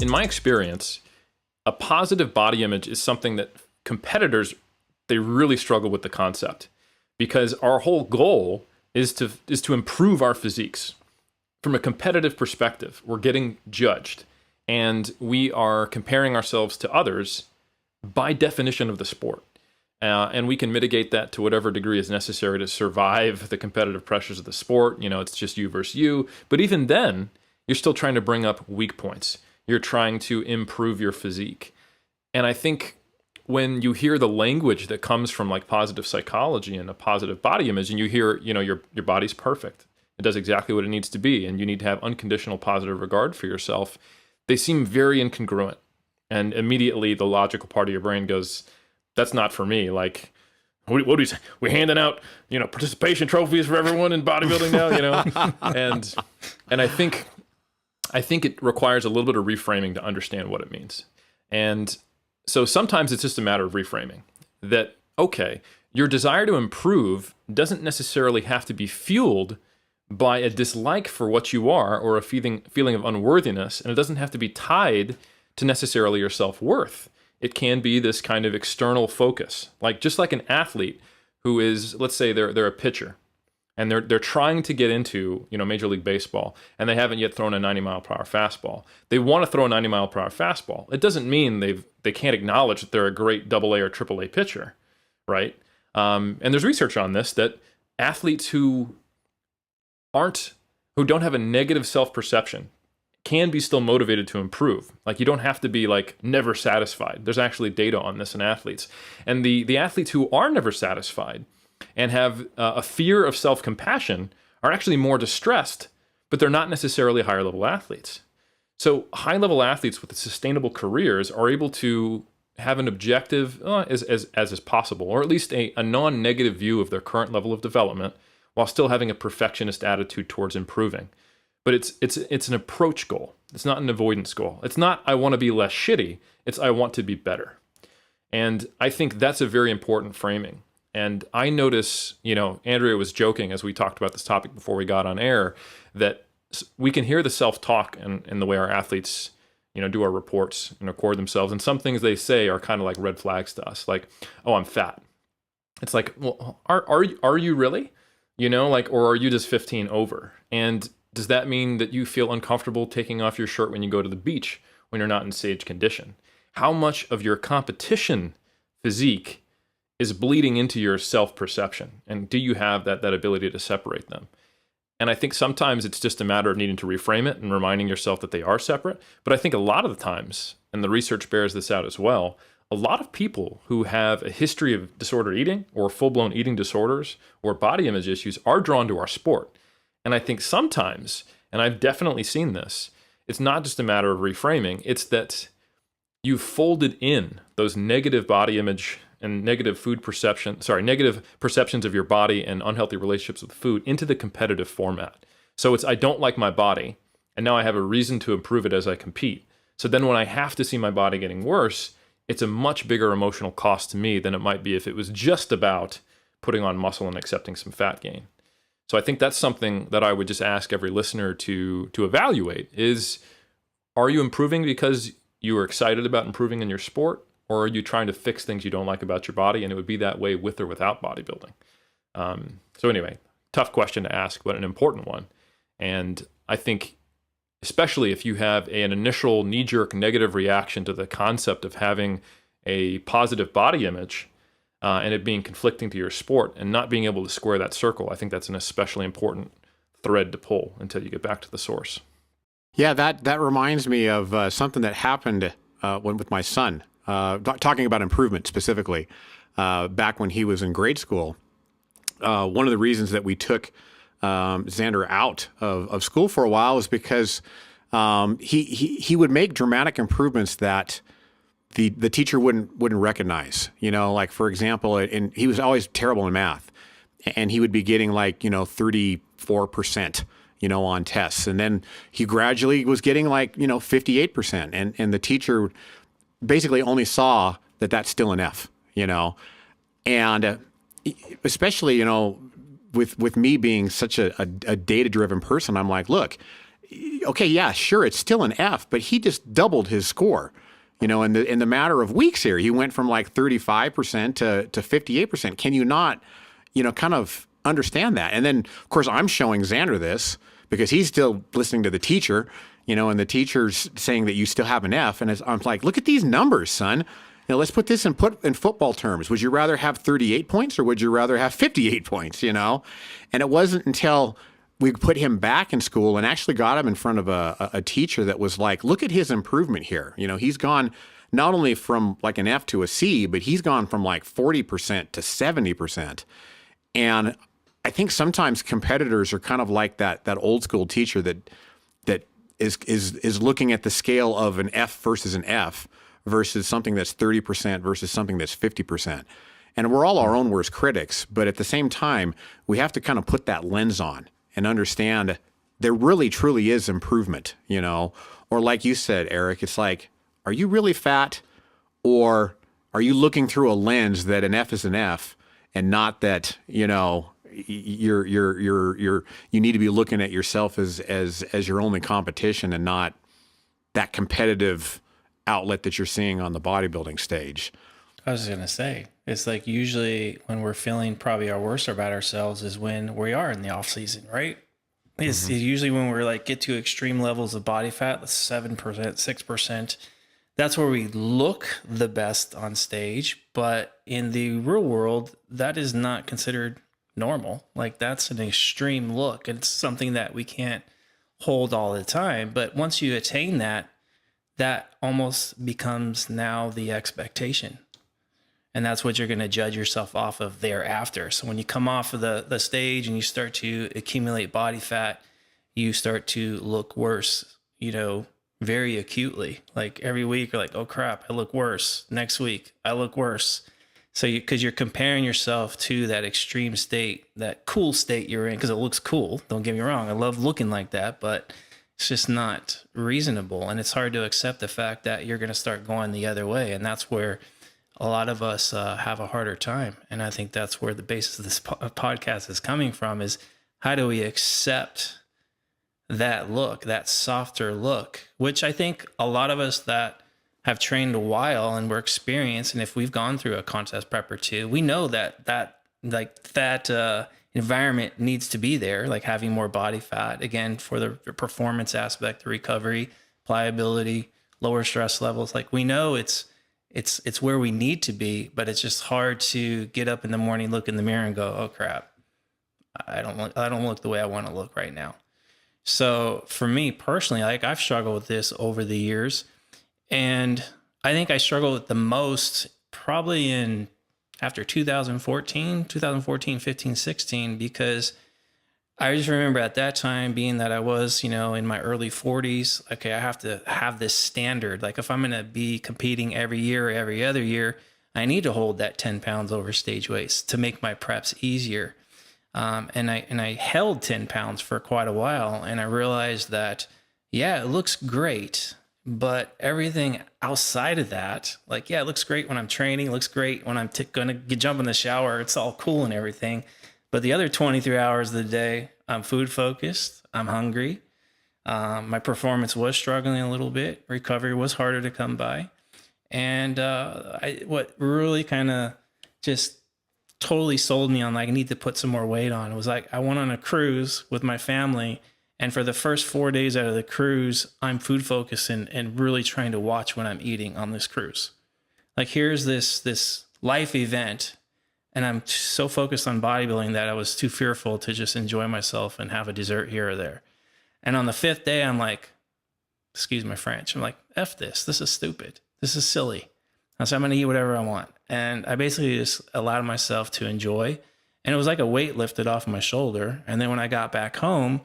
in my experience, a positive body image is something that competitors, they really struggle with the concept, because our whole goal is to improve our physiques. From a competitive perspective, we're getting judged, and we are comparing ourselves to others by definition of the sport. And we can mitigate that to whatever degree is necessary to survive the competitive pressures of the sport. You know, it's just you versus you. But even then, you're still trying to bring up weak points. You're trying to improve your physique. And I think when you hear the language that comes from like positive psychology and a positive body image, and you hear, you know, your body's perfect, it does exactly what it needs to be, and you need to have unconditional positive regard for yourself, they seem very incongruent. And immediately the logical part of your brain goes, that's not for me. Like, what do we say? We're handing out, you know, participation trophies for everyone in bodybuilding now, you know? And I think it requires a little bit of reframing to understand what it means. And so sometimes it's just a matter of reframing that, okay, your desire to improve doesn't necessarily have to be fueled by a dislike for what you are or a feeling of unworthiness, and it doesn't have to be tied to necessarily your self-worth. It can be this kind of external focus, like just like an athlete who is, let's say they're a pitcher, and they're trying to get into, you know, Major League Baseball, and they haven't yet thrown a 90-mile-per-hour fastball. They want to throw a 90-mile-per-hour fastball. It doesn't mean they can't acknowledge that they're a great AA or AAA pitcher, right? And there's research on this that athletes who don't have a negative self-perception can be still motivated to improve. Like, you don't have to be like never satisfied. There's actually data on this in athletes. And the athletes who are never satisfied and have a fear of self-compassion are actually more distressed, but they're not necessarily higher level athletes. So high level athletes with sustainable careers are able to have an objective as is possible, or at least a non-negative view of their current level of development, while still having a perfectionist attitude towards improving. But it's an approach goal. It's not an avoidance goal. It's not, I want to be less shitty. It's, I want to be better. And I think that's a very important framing. And I notice, you know, Andrea was joking as we talked about this topic before we got on air, that we can hear the self-talk in the way our athletes, you know, do our reports and record themselves. And some things they say are kind of like red flags to us. Like, oh, I'm fat. It's like, well, are you really? You know, like, or are you just 15 over? And does that mean that you feel uncomfortable taking off your shirt when you go to the beach when you're not in stage condition? How much of your competition physique is bleeding into your self-perception? And do you have that ability to separate them? And I think sometimes it's just a matter of needing to reframe it and reminding yourself that they are separate. But I think a lot of the times, and the research bears this out as well, a lot of people who have a history of disordered eating or full-blown eating disorders or body image issues are drawn to our sport. And I think sometimes, and I've definitely seen this, it's not just a matter of reframing, it's that you've folded in those negative body image and negative perceptions of your body and unhealthy relationships with food into the competitive format. So it's, I don't like my body, and now I have a reason to improve it as I compete. So then when I have to see my body getting worse, it's a much bigger emotional cost to me than it might be if it was just about putting on muscle and accepting some fat gain. So I think that's something that I would just ask every listener to evaluate is, are you improving because you are excited about improving in your sport, or are you trying to fix things you don't like about your body? And it would be that way with or without bodybuilding. So anyway, tough question to ask, but an important one. And I think, especially if you have an initial knee-jerk negative reaction to the concept of having a positive body image, and it being conflicting to your sport and not being able to square that circle, I think that's an especially important thread to pull until you get back to the source. Yeah, that reminds me of something that happened with my son, talking about improvement specifically, back when he was in grade school. One of the reasons that we took Xander out of school for a while was because he would make dramatic improvements that the teacher wouldn't recognize. You know, like, for example, and he was always terrible in math, and he would be getting like, 34%, on tests. And then he gradually was getting like, 58%. And the teacher basically only saw that that's still an F, and especially, with me being such a data-driven person, I'm like, look, okay, yeah, sure, it's still an F, but he just doubled his score. In the matter of weeks here, he went from like 35% to 58%. Can you not, kind of understand that? And then, of course, I'm showing Xander this because he's still listening to the teacher, and the teacher's saying that you still have an F. And I'm like, look at these numbers, son. Let's put this in football terms. Would you rather have 38 points or would you rather have 58 points, And it wasn't until we put him back in school and actually got him in front of a teacher that was like, look at his improvement here. He's gone not only from like an F to a C, but he's gone from like 40% to 70%. And I think sometimes competitors are kind of like that old school teacher that is looking at the scale of an F versus an F versus something that's 30% versus something that's 50%. And we're all our own worst critics, but at the same time, we have to kind of put that lens on and understand there really truly is improvement, or like you said, Eric, it's like, are you really fat, or are you looking through a lens that an F is an F and not that, you need to be looking at yourself as your only competition and not that competitive outlet that you're seeing on the bodybuilding stage. I was going to say, it's like usually when we're feeling probably our worst about ourselves is when we are in the off season, right? It's usually when we're like get to extreme levels of body fat, 7%, 6%. That's where we look the best on stage. But in the real world, that is not considered normal. Like that's an extreme look. And it's something that we can't hold all the time. But once you attain that, that almost becomes now the expectation. And that's what you're going to judge yourself off of thereafter. So when you come off of the stage and you start to accumulate body fat, you start to look worse, very acutely. Like every week you're like, oh crap, I look worse. Next week, I look worse. So because you're comparing yourself to that extreme state, that cool state you're in, because it looks cool. Don't get me wrong. I love looking like that, but it's just not reasonable. And it's hard to accept the fact that you're going to start going the other way. And that's where a lot of us have a harder time. And I think that's where the basis of this podcast is coming from, is how do we accept that look, that softer look, which I think a lot of us that have trained a while and we're experienced, and if we've gone through a contest prep or two, we know that environment needs to be there, like having more body fat, again, for the performance aspect, the recovery, pliability, lower stress levels. Like we know it's where we need to be, but it's just hard to get up in the morning, look in the mirror and go, oh crap, I don't look the way I want to look right now. So for me personally, like I've struggled with this over the years, and I think I struggled with the most probably after 2014, 15, 16, because I just remember at that time, being that I was, in my early 40s, okay, I have to have this standard. Like if I'm going to be competing every year or every other year, I need to hold that 10 pounds over stage weights to make my preps easier. And I held 10 pounds for quite a while, and I realized that, yeah, it looks great, but everything outside of that, like, yeah, it looks great when I'm training, it looks great when I'm going to jump in the shower, it's all cool and everything. But the other 23 hours of the day, I'm food focused, I'm hungry. My performance was struggling a little bit. Recovery was harder to come by. And what really kind of just totally sold me on like I need to put some more weight on. It was like I went on a cruise with my family, and for the first 4 days out of the cruise, I'm food focused and really trying to watch what I'm eating on this cruise. Like here's this life event, and I'm so focused on bodybuilding that I was too fearful to just enjoy myself and have a dessert here or there. And on the 5th day, I'm like, excuse my French, I'm like, F this. This is stupid. This is silly. So I'm going to eat whatever I want. And I basically just allowed myself to enjoy. And it was like a weight lifted off my shoulder. And then when I got back home,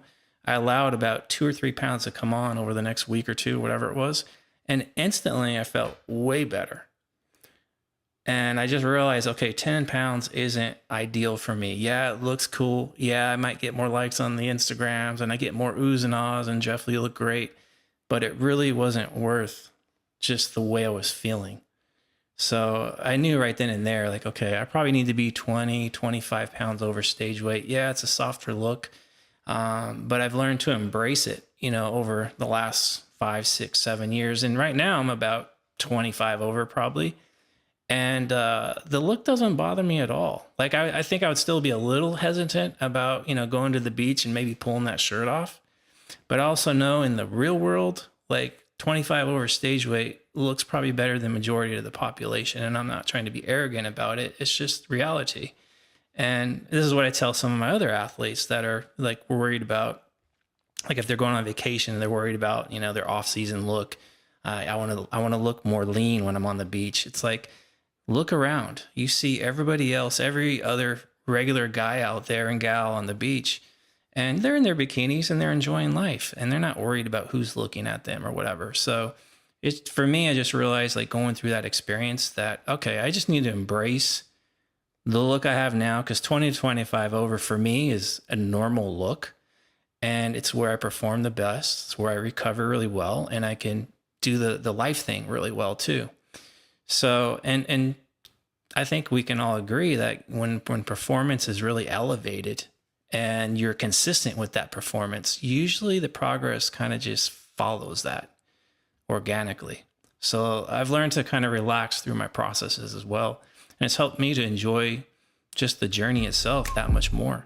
I allowed about 2 or 3 pounds to come on over the next week or two, whatever it was. And instantly I felt way better. And I just realized, okay, 10 pounds isn't ideal for me. Yeah, it looks cool. Yeah, I might get more likes on the Instagrams and I get more oohs and ahs and Jeff, you look great. But it really wasn't worth just the way I was feeling. So I knew right then and there, like, okay, I probably need to be 20, 25 pounds over stage weight. Yeah, it's a softer look. But I've learned to embrace it, over the last 5, 6, 7 years. And right now I'm about 25 over probably. And the look doesn't bother me at all. Like I think I would still be a little hesitant about, going to the beach and maybe pulling that shirt off. But I also know in the real world, like 25 over stage weight looks probably better than majority of the population. And I'm not trying to be arrogant about it. It's just reality. And this is what I tell some of my other athletes that are like worried about, like if they're going on vacation and they're worried about, their off-season look. I want to look more lean when I'm on the beach. It's like, look around. You see everybody else, every other regular guy out there and gal on the beach, and they're in their bikinis and they're enjoying life and they're not worried about who's looking at them or whatever. So it's, for me, I just realized, like, going through that experience that, okay, I just need to embrace the look I have now, because 20 to 25 over for me is a normal look, and it's where I perform the best. It's where I recover really well, and I can do the life thing really well too. So, and I think we can all agree that when performance is really elevated and you're consistent with that performance, usually the progress kind of just follows that organically. So I've learned to kind of relax through my processes as well. And it's helped me to enjoy just the journey itself that much more.